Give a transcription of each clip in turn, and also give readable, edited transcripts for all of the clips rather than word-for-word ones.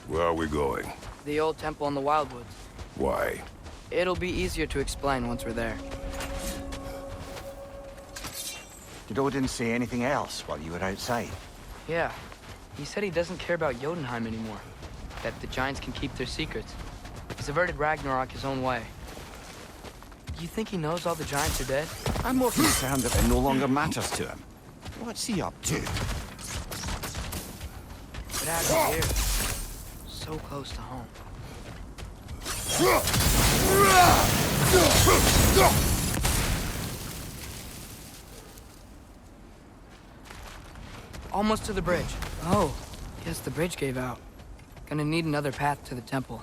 Where are we going? The old temple in the Wildwoods. Why? It'll be easier to explain once we're there. Did Odin say anything else while you were outside? Yeah. He said he doesn't care about Jotunheim anymore. That the giants can keep their secrets. He's averted Ragnarok his own way. Do you think he knows all the giants are dead? I'm more concerned that it no longer matters to him. What's he up to? But out of here, so close to home. Almost to the bridge. Oh, guess the bridge gave out. Gonna need another path to the temple.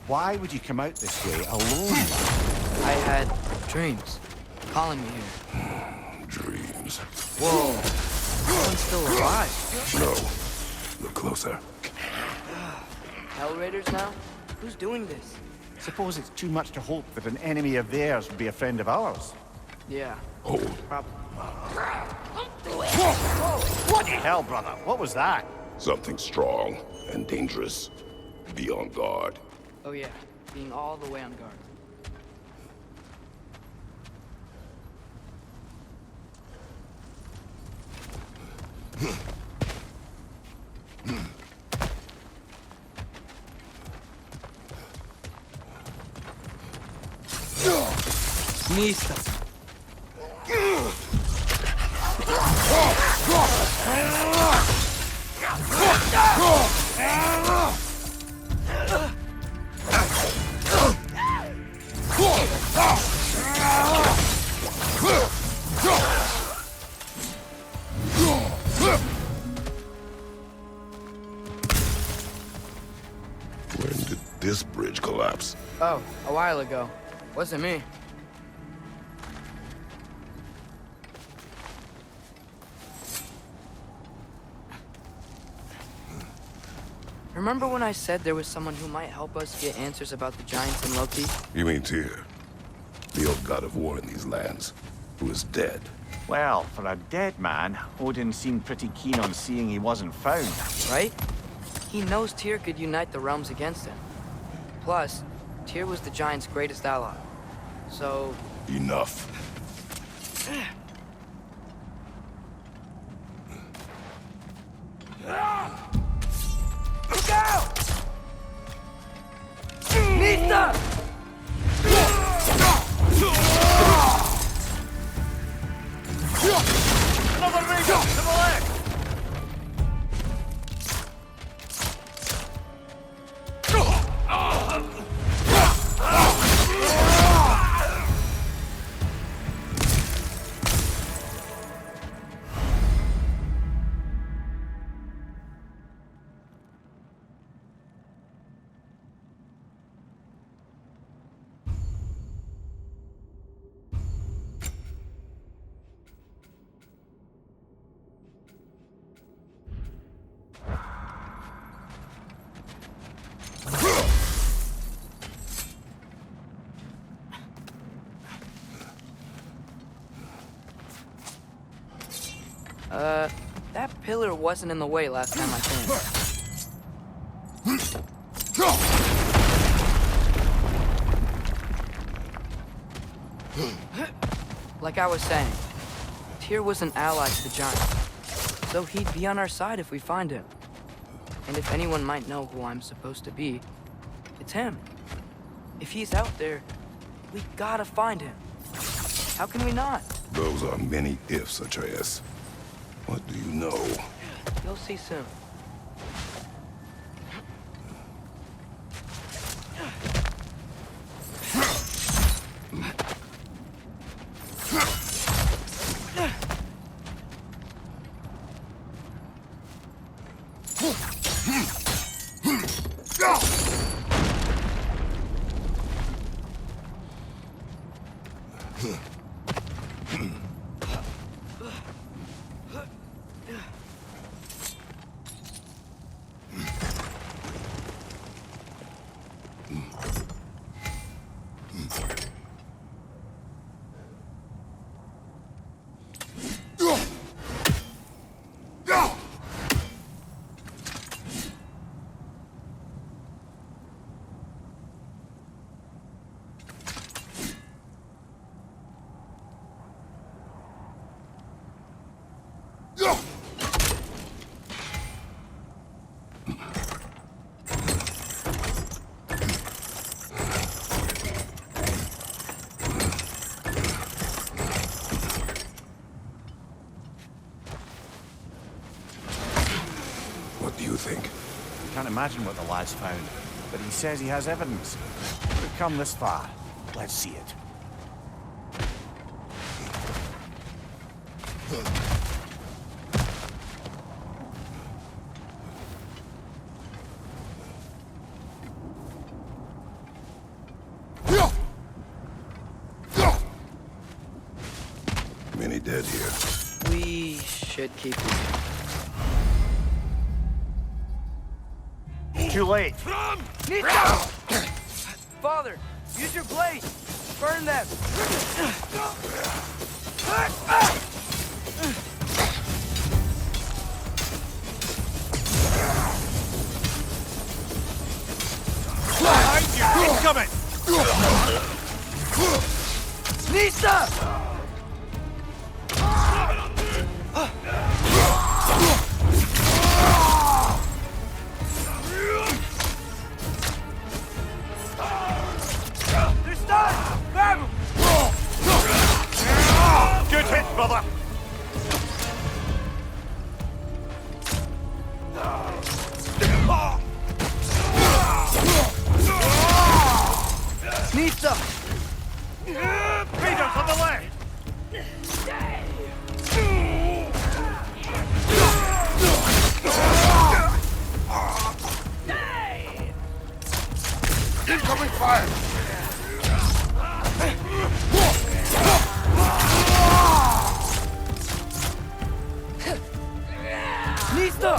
Why would you come out this way alone? I had dreams calling me here. Dreams. Whoa, someone's still alive. No. Look closer. Hell Raiders now? Who's doing this? Suppose it's too much to hope that an enemy of theirs would be a friend of ours. Yeah, Hold. probably. What the hell, brother? What was that? Something strong and dangerous. Be on guard. Oh yeah, being all the way on guard. Mista. When did this bridge collapse? Oh, a while ago. Wasn't me. Remember when I said there was someone who might help us get answers about the giants and Loki? You mean Tyr? The old god of war in these lands, who is dead. Well, for a dead man, Odin seemed pretty keen on seeing he wasn't found. Right? He knows Tyr could unite the realms against him. Plus, Tyr was the giants' greatest ally. So... Enough. Look out! Mista! Another ranger to the left! That pillar wasn't in the way last time I came. Like I was saying, Tyr was an ally to the giants, so he'd be on our side if we find him. And if anyone might know who I'm supposed to be, it's him. If he's out there, we gotta find him. How can we not? Those are many ifs, Atreus. What do you know? You'll see soon. do you think? Can't imagine what the lad's found, but he says he has evidence. We've come this far. Let's see it. Many dead here. We should keep it. Too late. Nita! Father, use your blade! Burn them! Behind you! Incoming! Nita! They're stunned! Grab them! Good hit, brother! Nita! Raiders on the left! Incoming fire! Nita!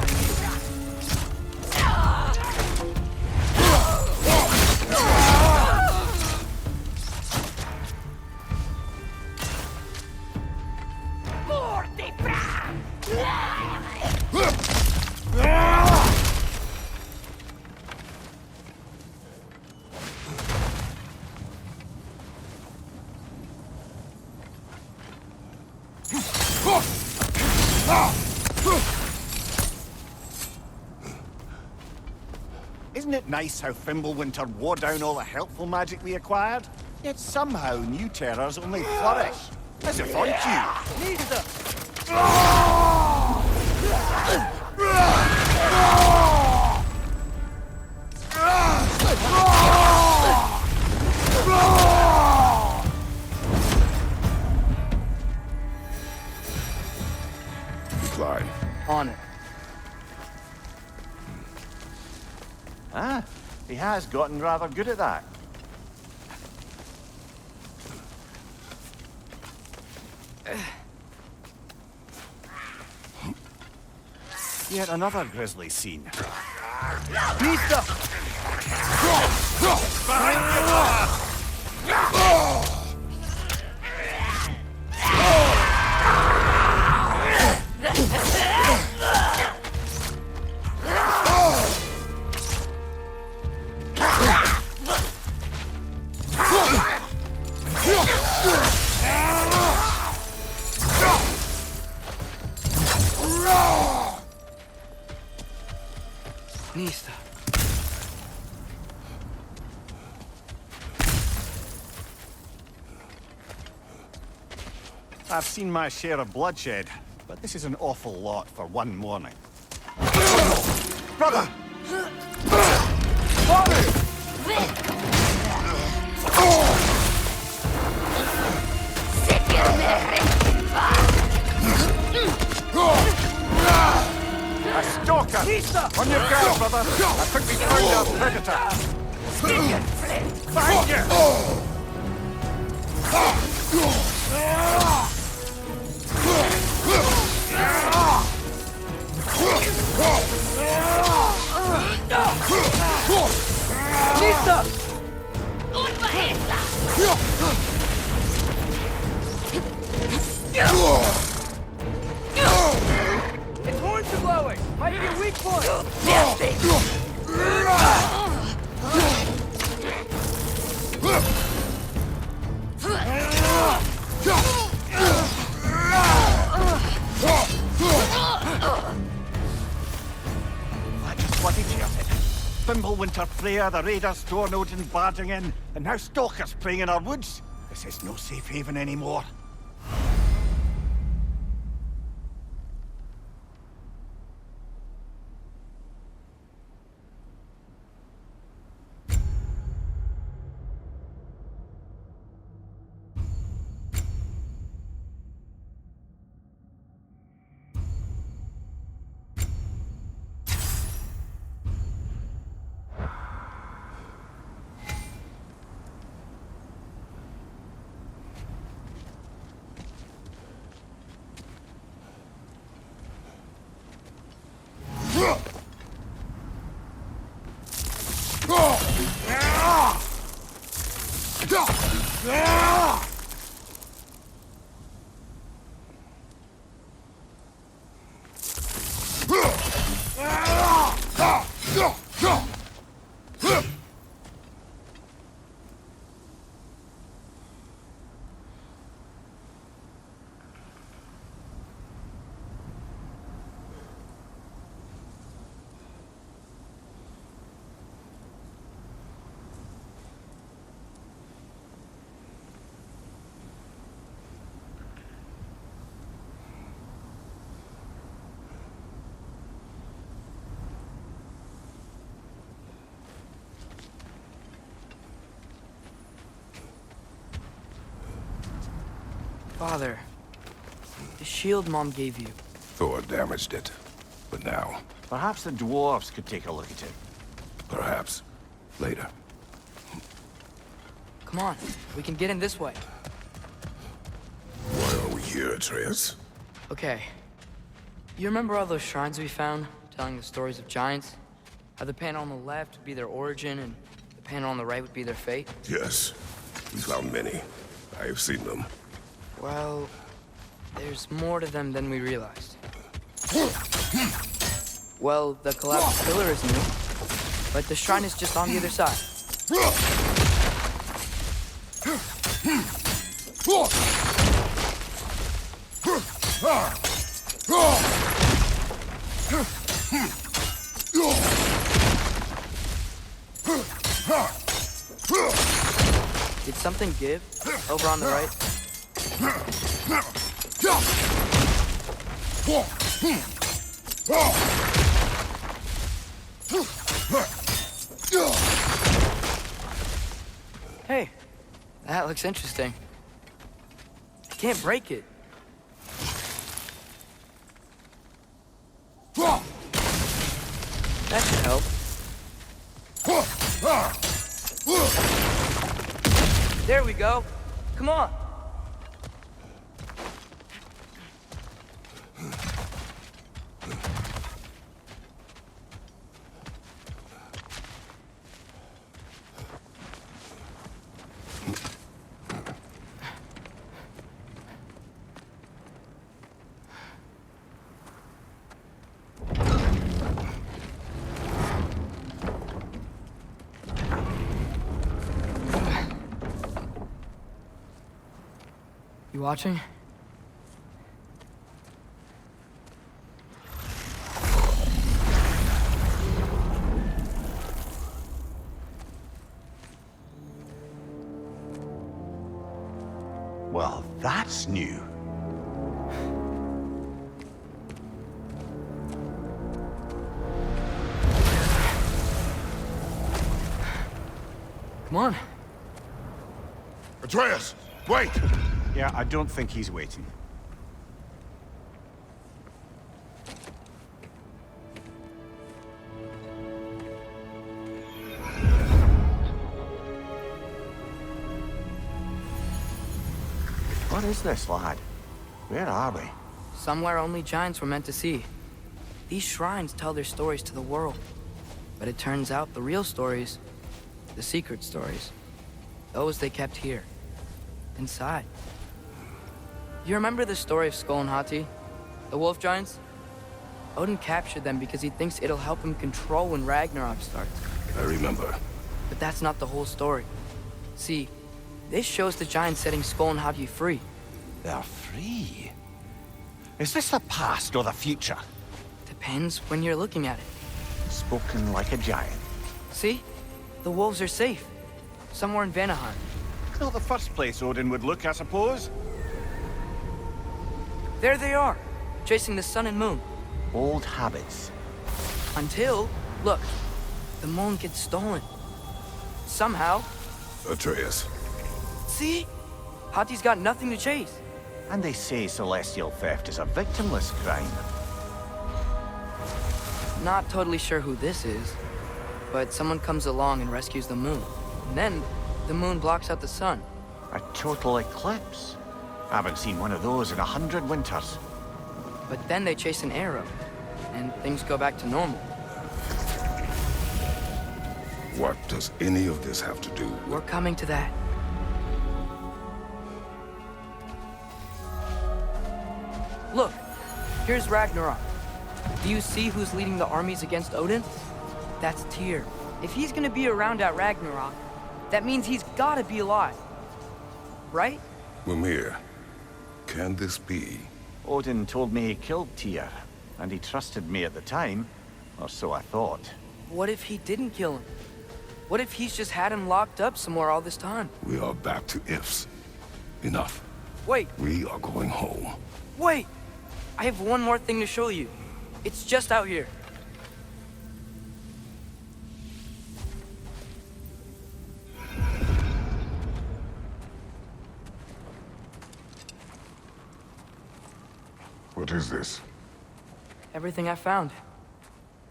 Isn't it nice how Fimbulwinter wore down all the helpful magic we acquired? Yet somehow new terrors only flourish. As if on cue. Nita! Decline. On it. Ah, he has gotten rather good at that. Yet another grisly scene. Nita! Nista. I've seen my share of bloodshed, but this is an awful lot for one morning. Brother! A stalker! Nista! On your guard, brother! I think we found our predator! Find you! Nista! Its horns are glowing! Might be a weak point! I just bloody cheered it. Fimbulwinter Freya, the raiders, Stornodin barging in, and now stalkers preying in our woods. This is no safe haven anymore. Father, the shield Mom gave you. Thor damaged it. But now, Perhaps the dwarves could take a look at it. perhaps, later. Come on, we can get in this way. Why are we here, Atreus? Okay. You remember all those shrines we found, telling the stories of giants? How the panel on the left would be their origin, and the panel on the right would be their fate? Yes. We found many. I have seen them. Well, there's more to them than we realized. Well, the collapsed pillar is new, but the shrine is just on the other side. Did something give over on the right? Hey, that looks interesting. Can't break it. That should help. There we go. Come on. You watching? Well, that's new. Come on. Atreus! Wait! Yeah, I don't think he's waiting. What is this, lad? Where are we? Somewhere only giants were meant to see. These shrines tell their stories to the world. But it turns out the real stories, the secret stories, those they kept here, inside. You remember the story of Skull and Hati? The wolf giants? Odin captured them because he thinks it'll help him control when Ragnarok starts. I remember. But that's not the whole story. See, this shows the giants setting Skull and Hati free. They're free. Is this the past or the future? Depends when you're looking at it. Spoken like a giant. See? The wolves are safe. Somewhere in Vanaheim. Not the first place Odin would look, I suppose. There they are, chasing the sun and moon. Old habits. Until, look, the moon gets stolen. Somehow. Atreus. See? Hati's got nothing to chase. And they say celestial theft is a victimless crime. Not totally sure who this is, but someone comes along and rescues the moon. And then, the moon blocks out the sun. A total eclipse. Haven't seen one of those in 100 winters. But then they chase an arrow, and things go back to normal. What does any of this have to do with... We're coming to that. Look, here's Ragnarok. Do you see who's leading the armies against Odin? That's Tyr. If he's gonna be around at Ragnarok, that means he's gotta be alive. Right? Mimir, can this be? Odin told me he killed Tyr, and he trusted me at the time, or so I thought. What if he didn't kill him? What if he's just had him locked up somewhere all this time? We are back to ifs. Enough. Wait, We are going home. wait! I have one more thing to show you. It's just out here. What is this? Everything I found.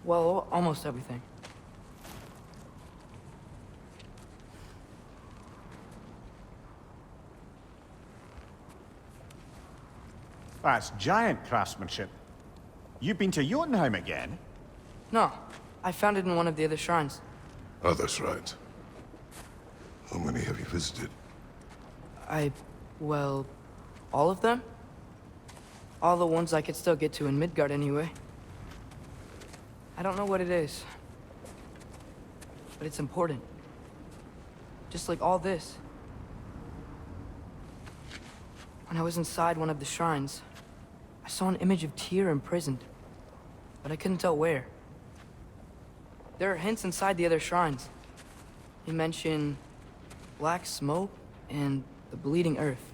Well, almost everything. That's giant craftsmanship. You've been to Jotunheim again? No, I found it in one of the other shrines. Other shrines. How many have you visited? Well, all of them? All the ones I could still get to in Midgard anyway. I don't know what it is, but it's important. Just like all this. When I was inside one of the shrines, I saw an image of Tyr imprisoned, but I couldn't tell where. There are hints inside the other shrines. He mentioned black smoke and the bleeding earth.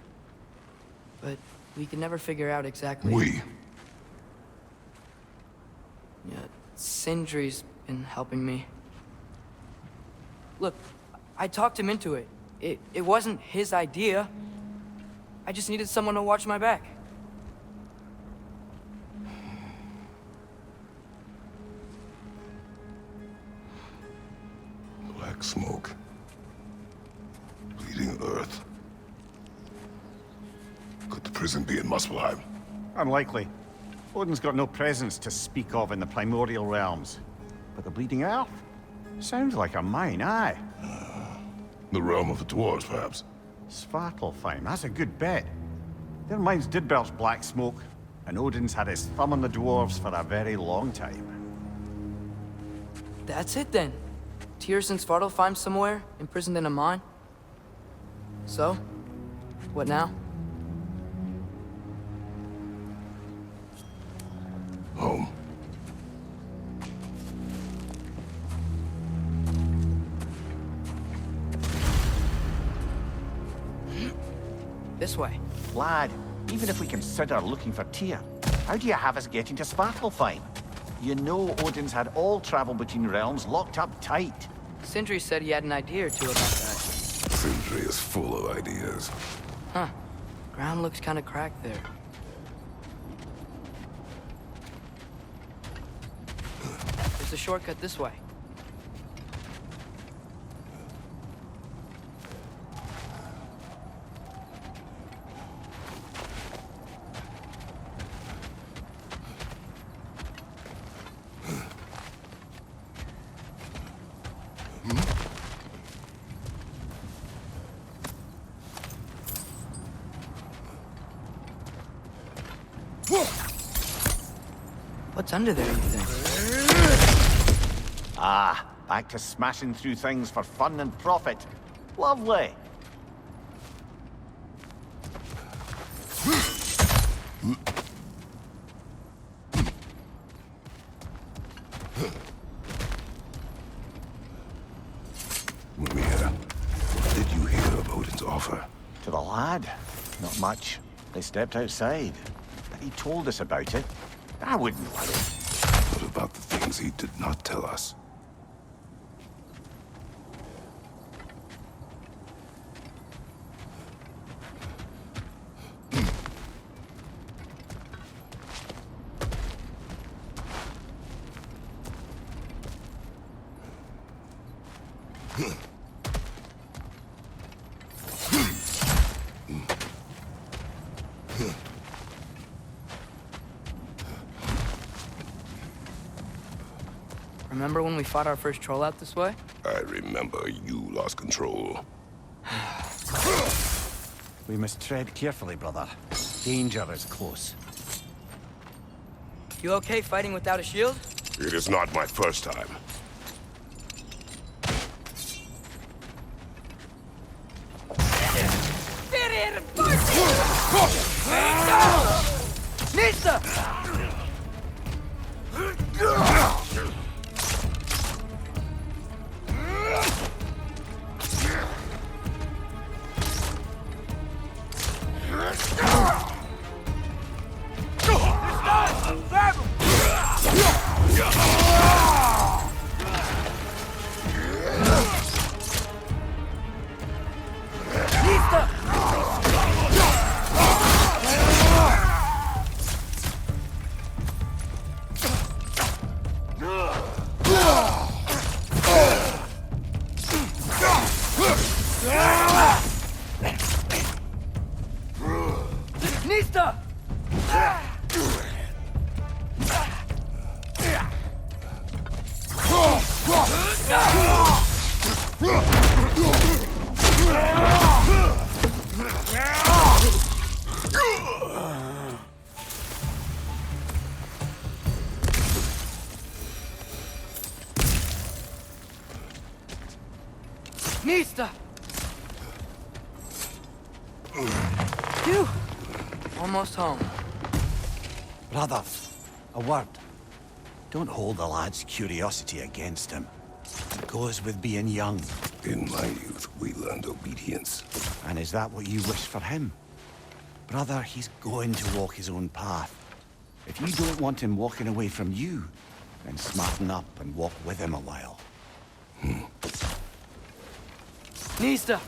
But we could never figure out exactly... We. Yeah, Sindri's been helping me. Look, I talked him into it. It wasn't his idea. I just needed someone to watch my back. Black smoke. Bleeding earth. Could the prison be in Muspelheim? Unlikely. Odin's got no presence to speak of in the primordial realms. But the Bleeding Earth? Sounds like a mine, aye. The realm of the dwarves, perhaps. Svartalfheim, that's a good bet. Their mines did belch black smoke, and Odin's had his thumb on the dwarves for a very long time. That's it then. Tyr's in Svartalfheim somewhere, imprisoned in a mine. So, what now? Home. This way. Lad, even if we consider looking for Tyr, how do you have us getting to Svartalfheim? You know Odin's had all travel between realms locked up tight. Sindri said he had an idea or two about that. Sindri is full of ideas. Huh. Ground looks kind of cracked there. There's a shortcut this way. What's under there, you think? Ah, back to smashing through things for fun and profit. Lovely. Mimir, what did you hear of Odin's offer? To the lad? Not much. They stepped outside. But he told us about it. I wouldn't worry. What about the things he did not tell us? Remember when we fought our first troll out this way? I remember you lost control. We must tread carefully, brother. Danger is close. You okay fighting without a shield? It is not my first time. Nista! Grab him! Nista! Nista! Nista! Phew! Almost home. Brother, a word. Don't hold the lad's curiosity against him. It goes with being young. In my youth, we learned obedience. And is that what you wish for him? Brother, he's going to walk his own path. If you don't want him walking away from you, then smarten up and walk with him a while. Nista!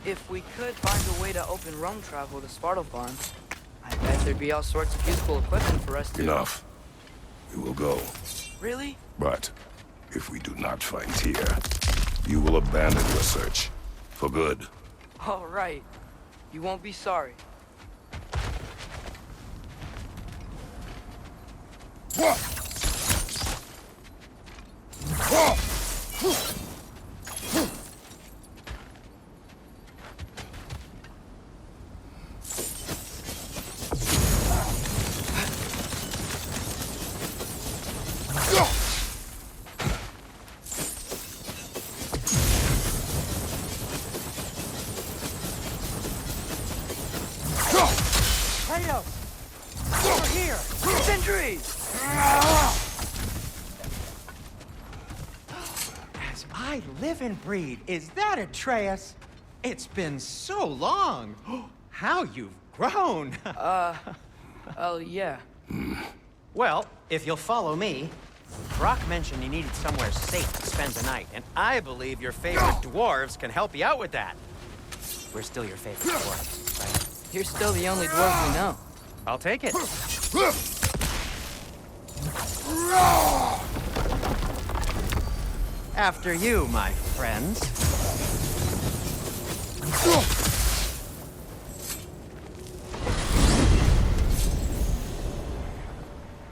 If we could find a way to open roam travel to Svartalfheim, I bet there'd be all sorts of useful equipment for us to... Enough. We will go. Really? But if we do not find Tyr, you will abandon your search. For good. All right. You won't be sorry. Over here! Sentries! As I live and breathe, is that Atreus? It's been so long. How you've grown. Oh, yeah. Well, if you'll follow me, Brock mentioned you needed somewhere safe to spend the night, and I believe your favorite dwarves can help you out with that. We're still your favorite dwarves, right? You're still the only dwarf we know. I'll take it. After you, my friends.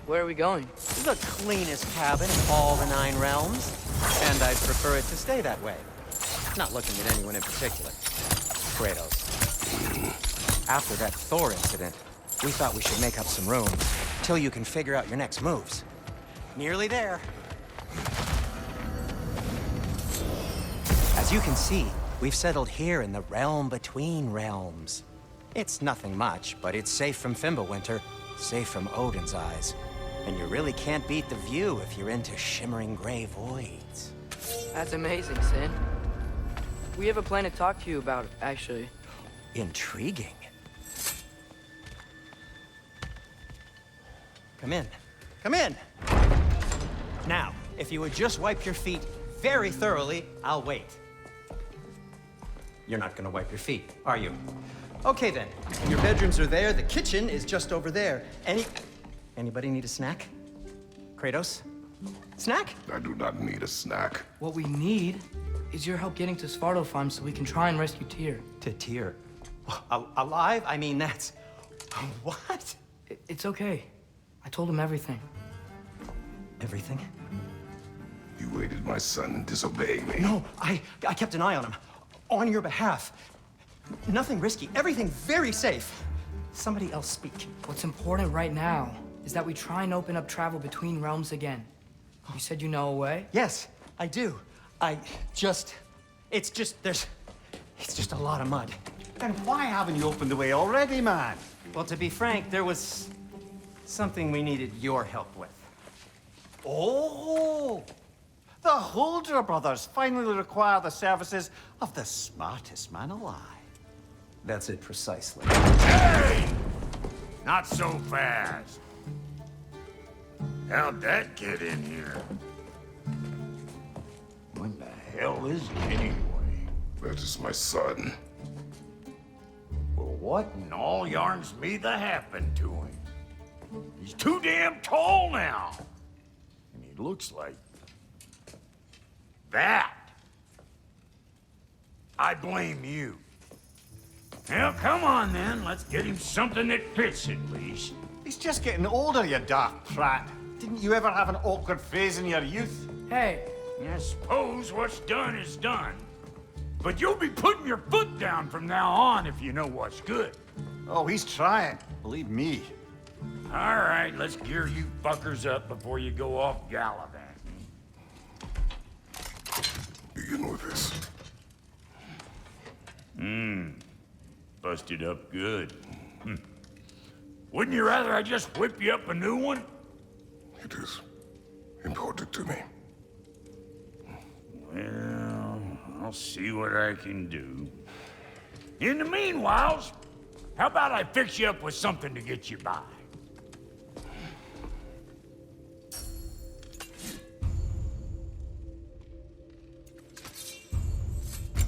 Where are we going? The cleanest cabin in all the 9 realms. And I'd prefer it to stay that way. Not looking at anyone in particular. Kratos. After that Thor incident, we thought we should make up some room till you can figure out your next moves. Nearly there. As you can see, we've settled here in the realm between realms. It's nothing much, but it's safe from Fimbulwinter, safe from Odin's eyes. And you really can't beat the view if you're into shimmering gray voids. That's amazing, Sin. We have a plan to talk to you about, actually. Intriguing. Come in. Come in! Now, if you would just wipe your feet very thoroughly, I'll wait. You're not gonna wipe your feet, are you? Okay then. Your bedrooms are there, the kitchen is just over there. Anybody need a snack? Kratos? Snack? I do not need a snack. What we need is your help getting to Svartalfheim so we can try and rescue Tyr. To Tyr. Alive? I mean, that's... What? It's okay. I told him everything. Everything? You aided my son in disobeying me. No, I kept an eye on him. On your behalf. Nothing risky. Everything very safe. Somebody else speak. What's important right now is that we try and open up travel between realms again. You said you know a way? Yes, I do. It's just a lot of mud. And why haven't you opened the way already, man? Well, to be frank, there was something we needed your help with. Oh! The Holder brothers finally require the services of the smartest man alive. That's it precisely. Hey! Not so fast. How'd that get in here? When the hell is he anyway? That is my son. Well, what in all yarns me that happened to him? He's too damn tall now. And he looks like... that. I blame you. Well, come on then. Let's get him something that fits at least. He's just getting older, you daft prat. Didn't you ever have an awkward phase in your youth? Hey, I suppose what's done is done. But you'll be putting your foot down from now on if you know what's good. Oh, he's trying. Believe me. All right, let's gear you fuckers up before you go off gallivanting. Begin with this. Busted up good. Wouldn't you rather I just whip you up a new one? It is important to me. Well, I'll see what I can do. In the meanwhile, how about I fix you up with something to get you by?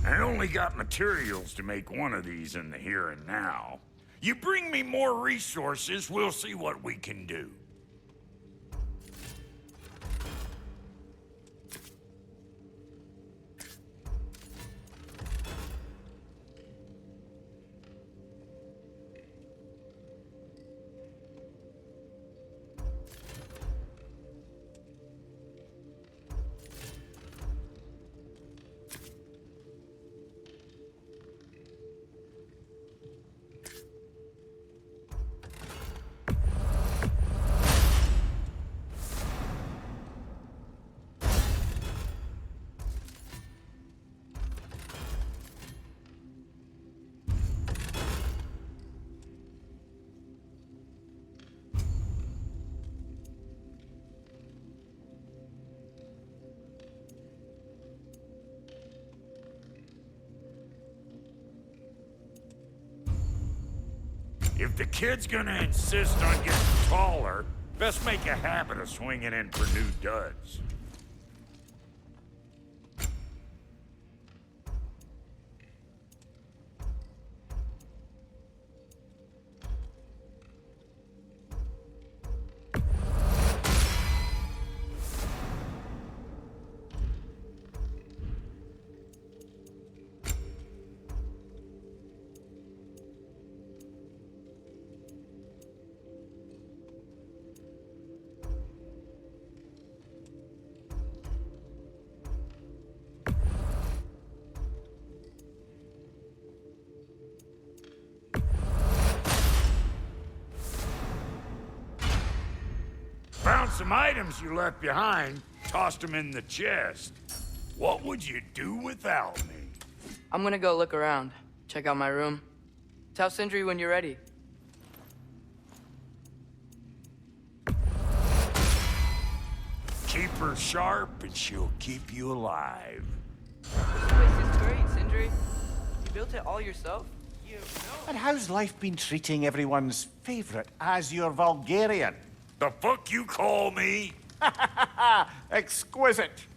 I only got materials to make one of these in the here and now. You bring me more resources, we'll see what we can do. If the kid's gonna insist on getting taller, best make a habit of swinging in for new duds. Found some items you left behind, tossed them in the chest. What would you do without me? I'm gonna go look around. Check out my room. Tell Sindri when you're ready. Keep her sharp and she'll keep you alive. This place is great, Sindri. You built it all yourself? And how's life been treating everyone's favorite Azure Vulgarian? The fuck you call me? Exquisite.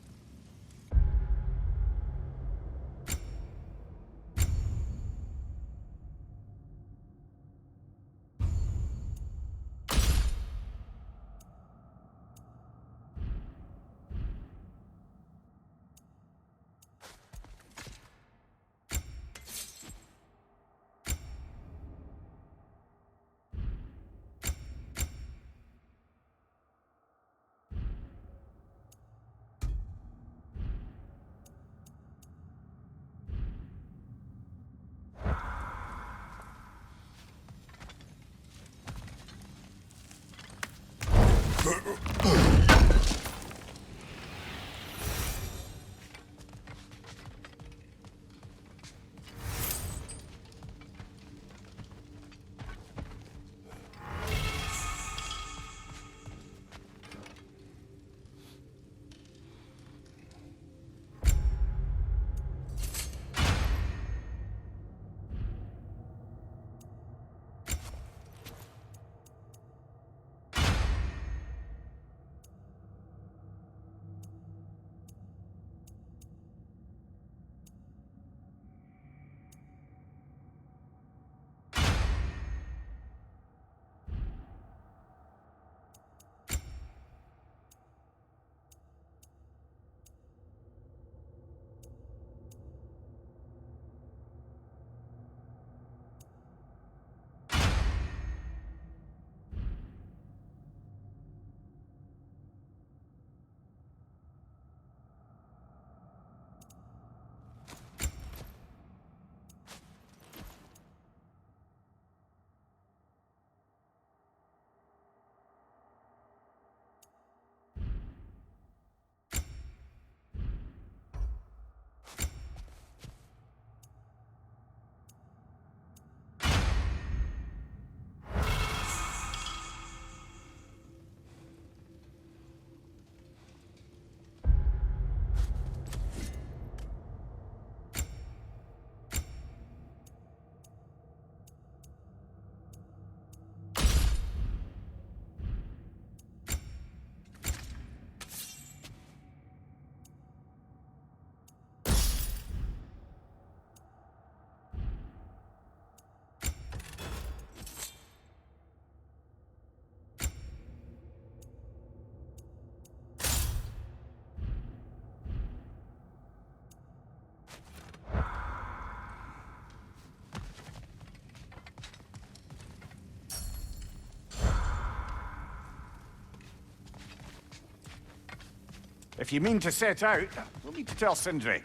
If you mean to set out, we'll need to tell Sindri.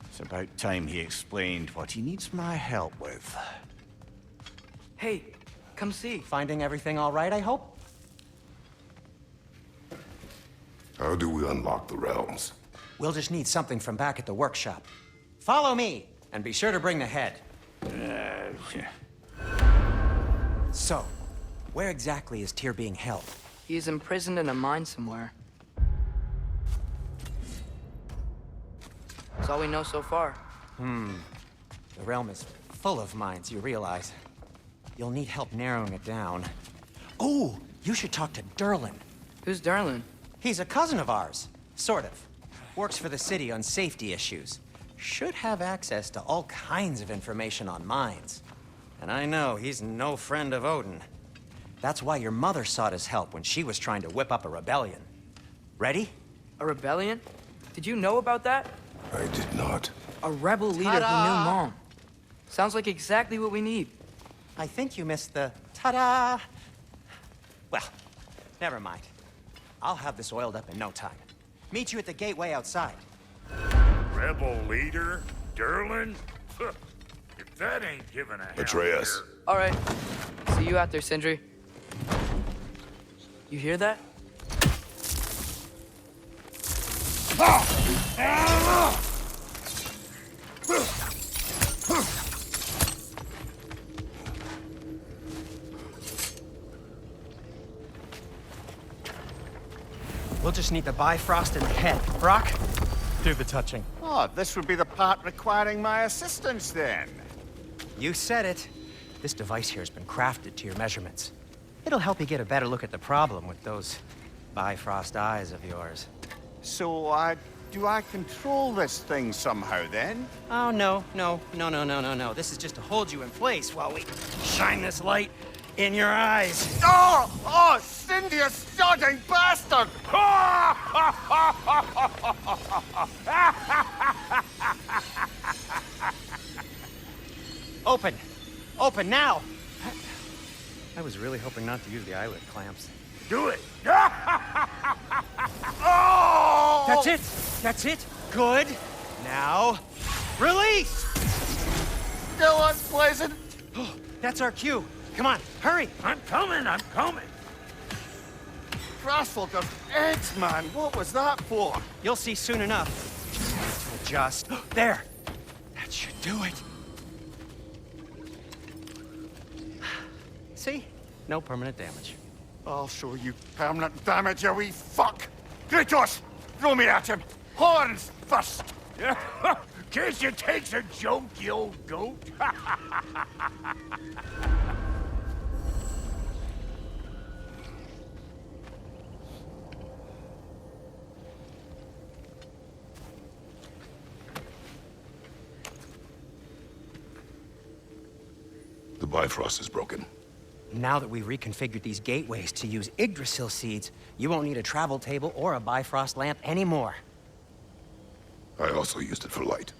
It's about time he explained what he needs my help with. Hey, come see. Finding everything all right, I hope? How do we unlock the realms? We'll just need something from back at the workshop. Follow me, and be sure to bring the head. So, where exactly is Tyr being held? He's imprisoned in a mine somewhere. That's all we know so far. The realm is full of mines, you realize. You'll need help narrowing it down. Oh, you should talk to Durlin. Who's Darlin? He's a cousin of ours, sort of. Works for the city on safety issues. Should have access to all kinds of information on mines. And I know he's no friend of Odin. That's why your mother sought his help when she was trying to whip up a rebellion. Ready? A rebellion? Did you know about that? I did not. A rebel leader who knew Mom. Sounds like exactly what we need. I think you missed the ta-da. Well, never mind. I'll have this oiled up in no time. Meet you at the gateway outside. Rebel leader? Durlin? If that ain't giving a Atreus. hell here. All right. See you out there, Sindri. You hear that? We'll just need the Bifrost in the head. Brock, do the touching. Oh, this would be the part requiring my assistance then. You said it. This device here has been crafted to your measurements. It'll help you get a better look at the problem with those Bifrost eyes of yours. So, do I control this thing somehow then? Oh, no. This is just to hold you in place while we shine this light in your eyes. Oh, Cindy, you sodding bastard! Open now! I was really hoping not to use the eyelid clamps. Do it! That's it! Good! Now, release! Still unpleasant. That's our cue. Come on, hurry! I'm coming! Grassful of eggs, man. What was that for? You'll see soon enough. Just there. That should do it. See? No permanent damage. I'll show you permanent damage, you wee fuck! Kratos! Throw me at him! Horns first! Guess you takes a joke, you old goat. The Bifrost is broken. Now that we've reconfigured these gateways to use Yggdrasil seeds, you won't need a travel table or a Bifrost lamp anymore. I also used it for light.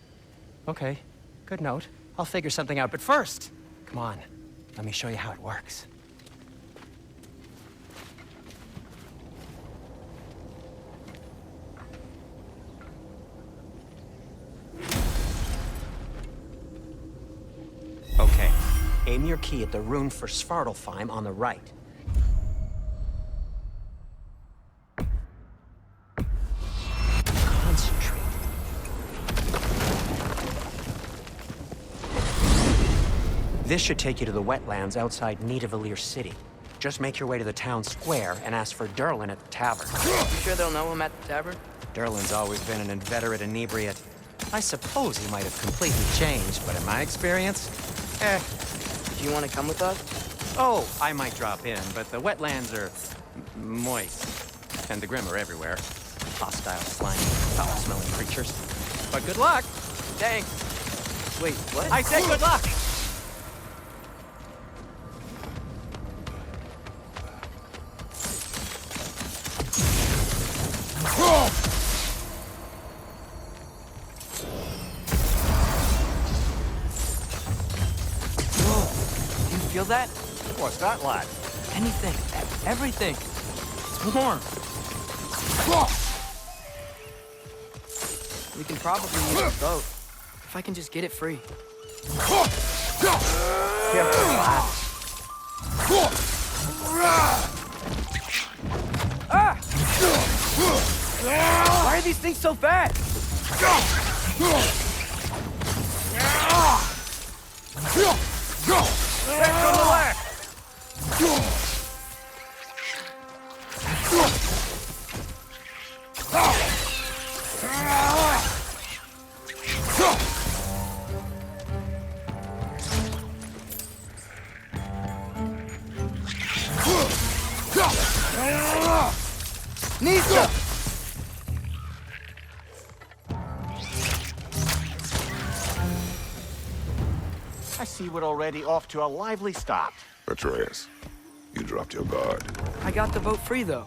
Okay, good note. I'll figure something out, but first, come on, let me show you how it works. Okay, aim your key at the rune for Svartalfheim on the right. Concentrate. This should take you to the wetlands outside Nidavellir City. Just make your way to the town square and ask for Durlin at the tavern. You sure they'll know him at the tavern? Durlin's always been an inveterate inebriate. I suppose he might have completely changed, but in my experience, Do you want to come with us? Oh, I might drop in, but the wetlands are moist. And the Grim are everywhere. Hostile, slimy, foul-smelling creatures. But good luck! Thanks. Wait, what? I said good luck! Feel that? What's that, lad? Anything. Everything. It's warm. We can probably use the boat. If I can just get it free. Careful, lads. Ah! Why are these things so fast? Back from the left! Nisa! I see we're already off to a lively start. Atreus, you dropped your guard. I got the boat free, though.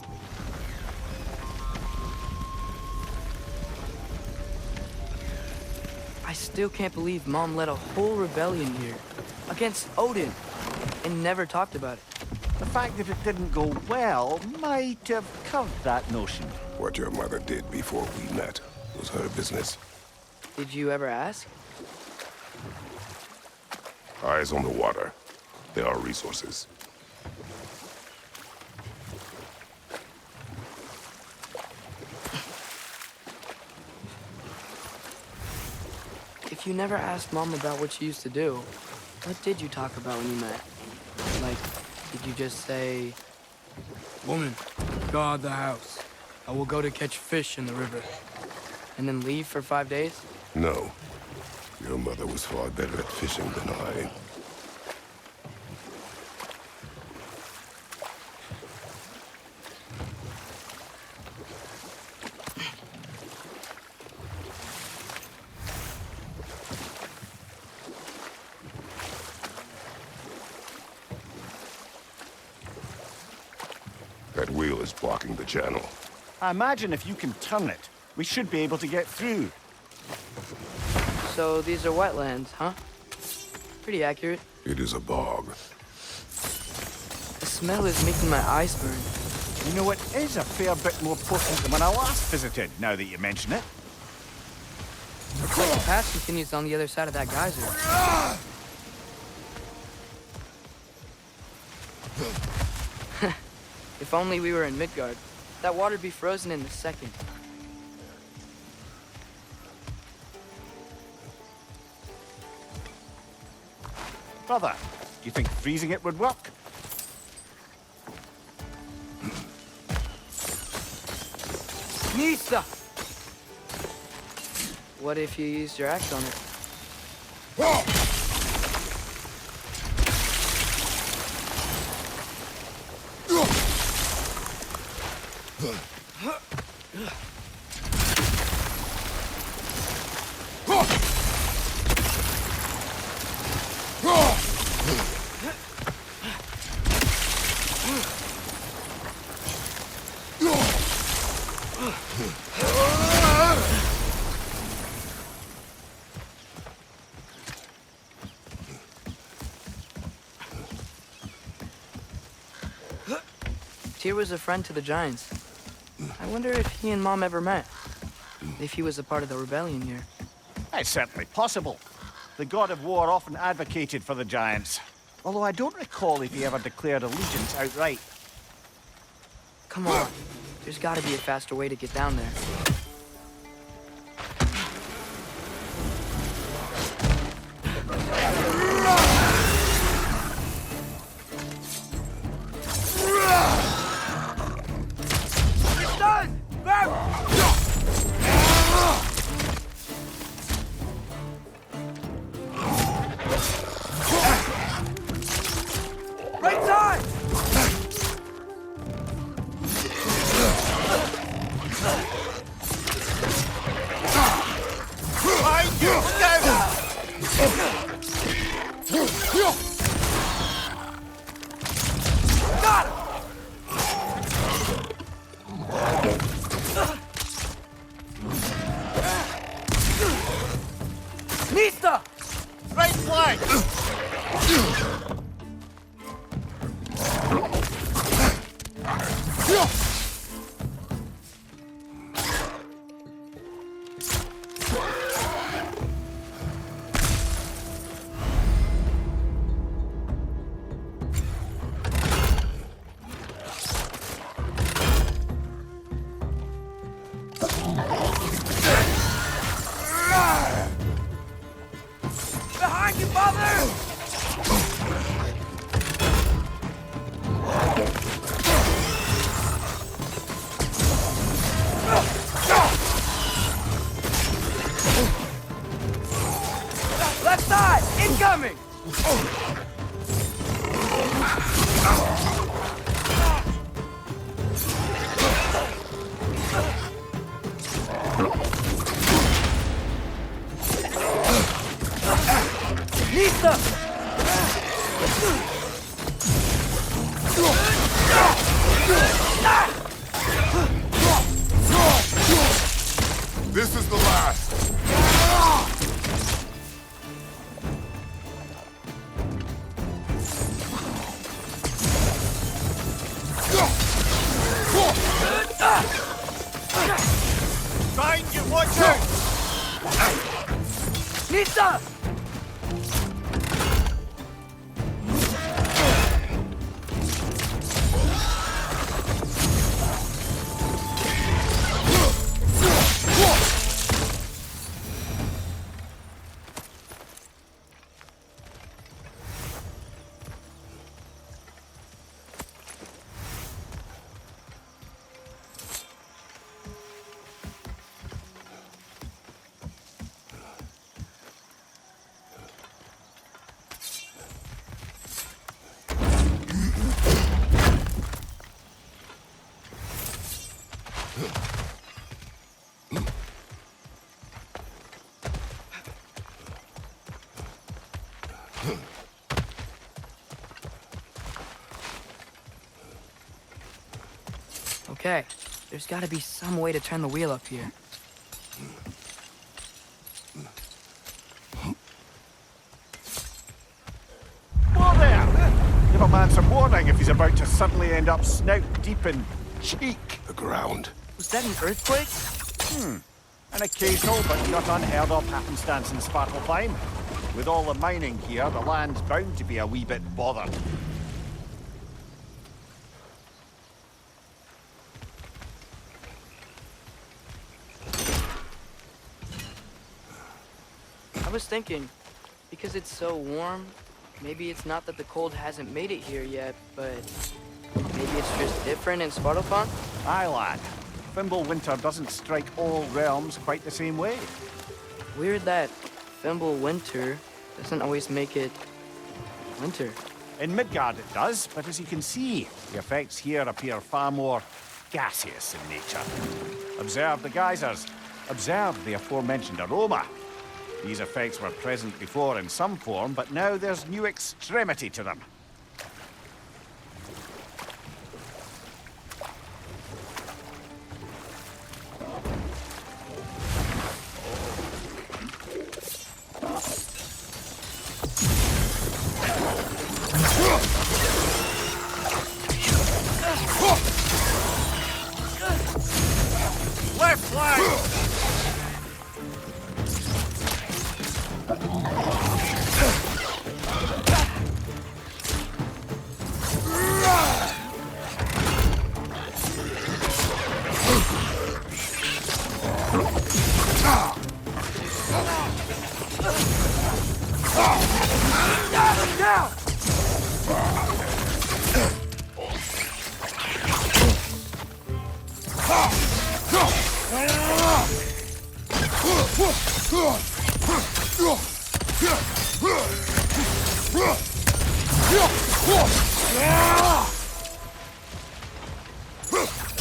I still can't believe Mom led a whole rebellion here. Against Odin. And never talked about it. The fact that it didn't go well might have curved that notion. What your mother did before we met was her business. Did you ever ask? Eyes on the water. There are resources. If you never asked Mom about what she used to do, what did you talk about when you met? Like, did you just say, "Woman, guard the house. I will go to catch fish in the river," and then leave for 5 days? No. Your mother was far better at fishing than I. That wheel is blocking the channel. I imagine if you can turn it, we should be able to get through. So these are wetlands, huh? Pretty accurate. It is a bog. The smell is making my eyes burn. You know, it is a fair bit more potent than when I last visited, now that you mention it. Looks like the path continues on the other side of that geyser. If only we were in Midgard. That water'd be frozen in a second. Brother, do you think freezing it would work? Nisa! What if you used your axe on it? Tyr was a friend to the Giants. I wonder if he and Mom ever met. If he was a part of the rebellion here. It's certainly possible. The god of war often advocated for the giants. Although I don't recall if he ever declared allegiance outright. Come on. There's gotta be a faster way to get down there. Right side! Behind you, father! Left side! Incoming! Lisa! This is the last. Find you, watch out! Lisa! Okay, there's gotta be some way to turn the wheel up here. Whoa there! Give a man some warning if he's about to suddenly end up snout deep in cheek. The ground. Was that an earthquake? An occasional but not unheard of happenstance in Svartalfheim. With all the mining here, the land's bound to be a wee bit bothered. I was thinking, because it's so warm, maybe it's not that the cold hasn't made it here yet, but maybe it's just different in Svartalfheim? Aye, lad. Fimble winter doesn't strike all realms quite the same way. Weird that Fimble winter doesn't always make it winter. In Midgard it does, but as you can see, the effects here appear far more gaseous in nature. Observe the geysers. Observe the aforementioned aroma. These effects were present before in some form, but now there's new extremity to them. Left flank! Down!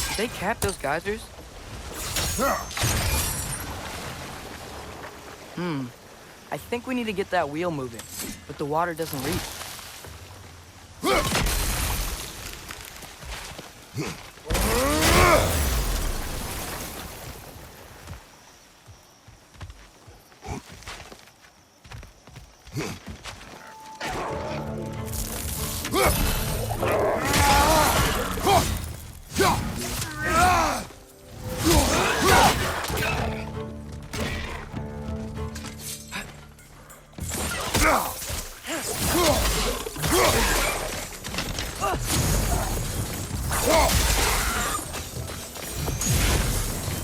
Did they cap those geysers? I think we need to get that wheel moving, but the water doesn't reach.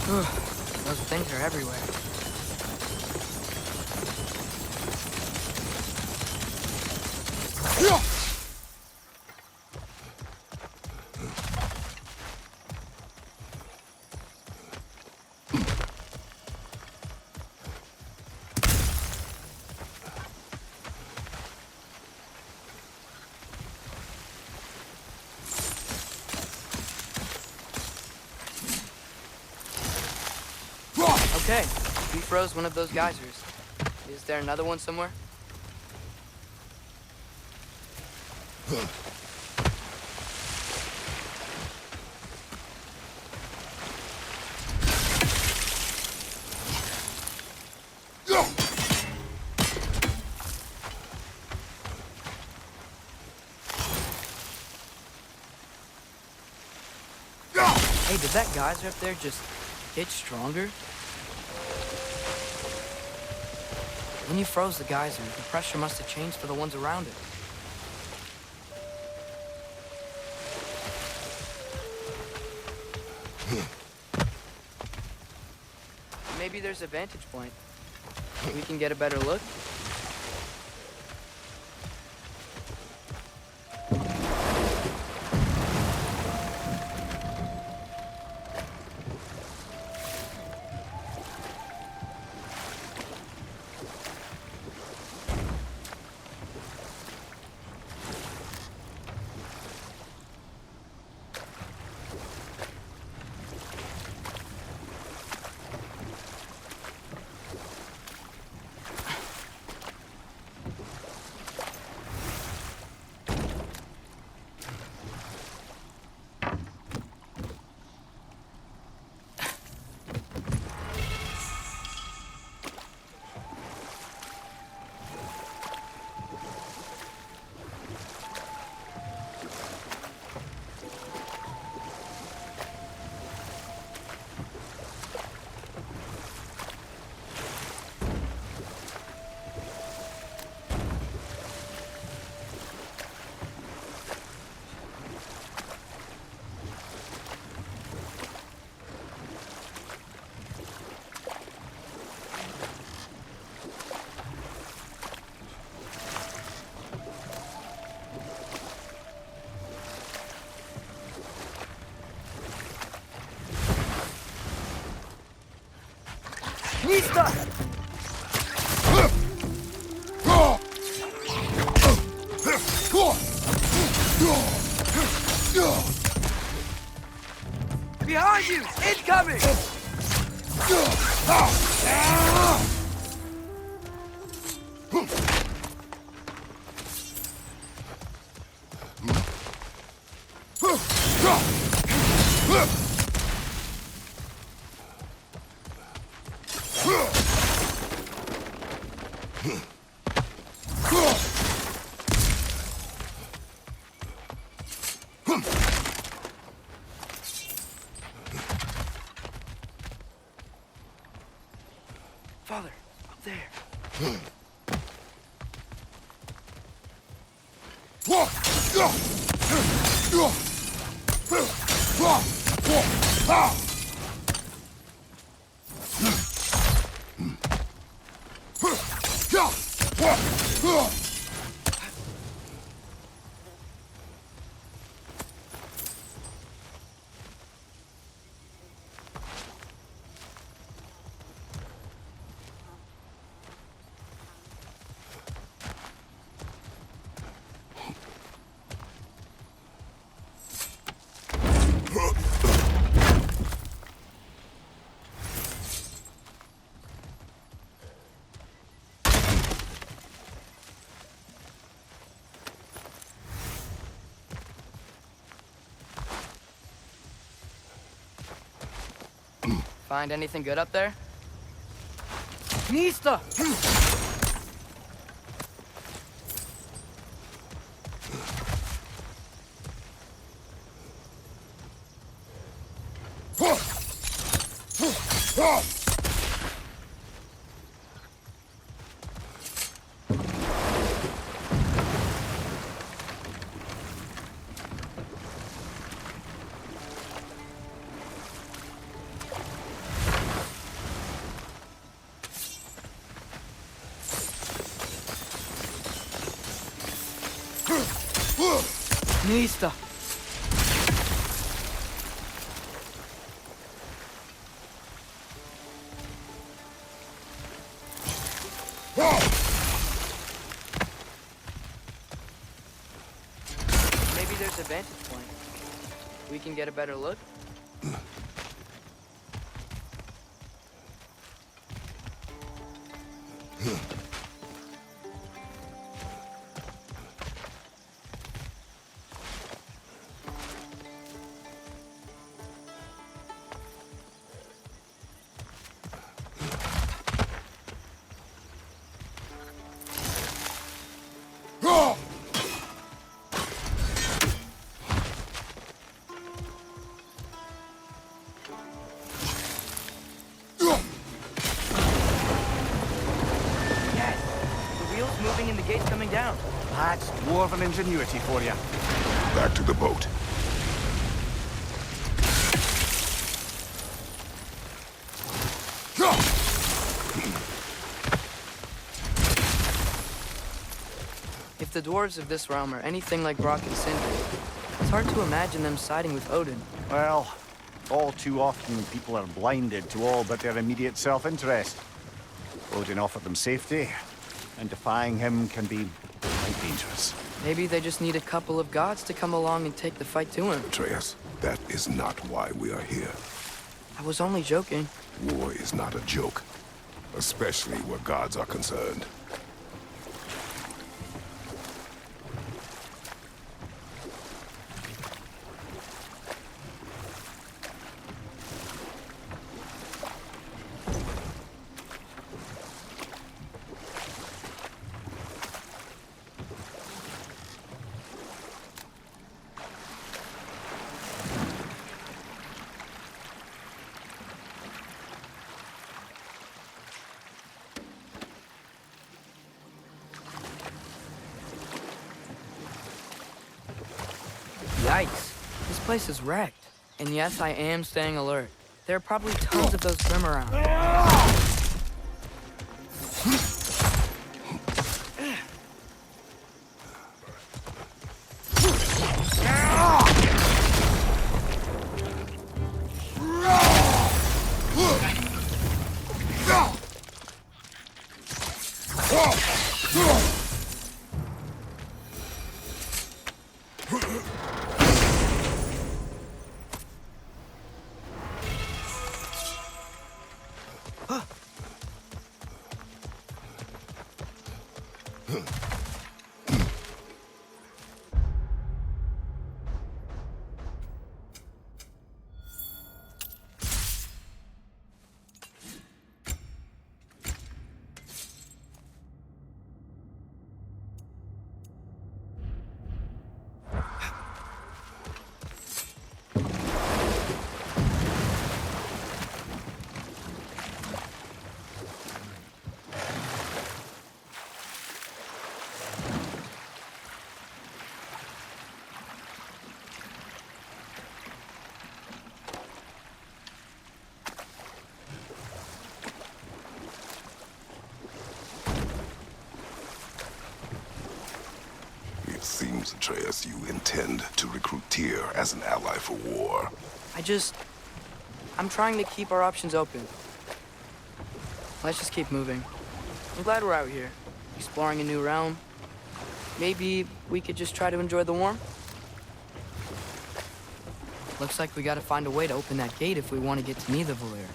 Those things are everywhere. Okay, we froze one of those geysers. Is there another one somewhere? Hey, did that geyser up there just get stronger? When you froze the geyser, the pressure must have changed for the ones around it. Maybe there's a vantage point. We can get a better look. Nista! Behind you! Incoming! Father, up there. Find anything good up there? Nista! Nista. Maybe there's a vantage point. We can get a better look. Moving and the gate's coming down. That's dwarven ingenuity for you. Back to the boat. If the dwarves of this realm are anything like Brock and Sindri, it's hard to imagine them siding with Odin. Well, all too often people are blinded to all but their immediate self-interest. Odin offered them safety, and defying him can be quite dangerous. Maybe they just need a couple of gods to come along and take the fight to him. Atreus, that is not why we are here. I was only joking. War is not a joke, especially where gods are concerned. Yikes. This place is wrecked. And yes, I am staying alert. There are probably tons of those Grim around. Seems, Atreus, you intend to recruit Tyr as an ally for war. I'm trying to keep our options open. Let's just keep moving. I'm glad we're out here, exploring a new realm. Maybe we could just try to enjoy the warmth? Looks like we gotta find a way to open that gate if we want to get to Nidavellir.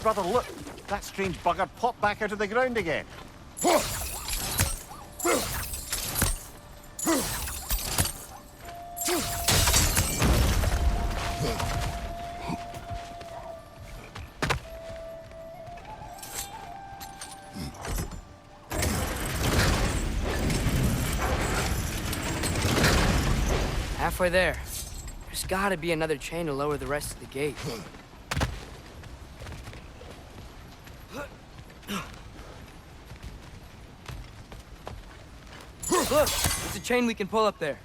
Brother, look! That strange bugger popped back out of the ground again. Halfway there. There's gotta be another chain to lower the rest of the gate. Look, there's a chain we can pull up there.